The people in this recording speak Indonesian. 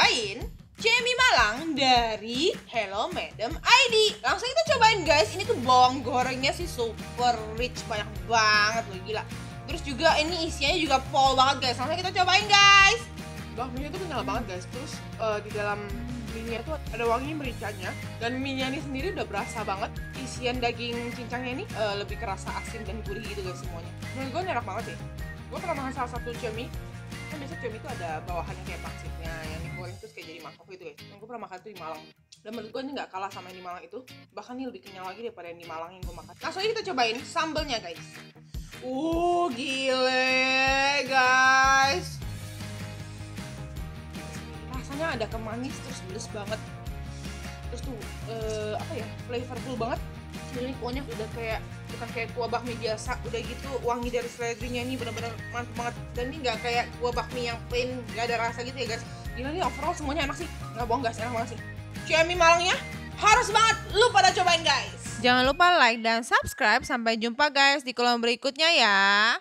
cobain Cemi Malang dari Hello Madam ID. Langsung kita cobain guys. Ini tuh bawang gorengnya sih super rich, banyak banget loh, gila. Terus juga ini isiannya juga pol banget guys. Langsung kita cobain guys. Bawang minyak tuh kenyal banget guys. Terus di dalam mie-nya tuh ada wangi mericanya. Dan mie-nya ini sendiri udah berasa banget. Isian daging cincangnya ini lebih kerasa asin dan gurih gitu guys semuanya. Menurut gue enak banget sih. Gue pernah makan salah satu cemi. Kan biasa cemi itu ada bawahannya kayak pangsitnya yang digoreng terus kayak jadi mangkok gitu guys. Yang gue pernah makan tuh di Malang. Dan menurut gue ini gak kalah sama yang di Malang itu. Bahkan ini lebih kenyal lagi daripada yang di Malang yang gue makan. Langsung aja kita cobain sambelnya guys. Gile guys. Rasanya ada kemanis terus pedes banget. Terus tuh flavorful banget. Ini kuahnya udah kayak bukan kayak kuah bakmi biasa, udah gitu wangi dari seledrinya ini bener-bener mantap banget. Dan ini nggak kayak kuah bakmi yang plain nggak ada rasa gitu ya guys. Gila nih, overall semuanya enak sih, nggak bohong guys, enak banget sih. Cemi Malangnya harus banget lu pada cobain guys. Jangan lupa like dan subscribe. Sampai jumpa guys di kolom berikutnya ya.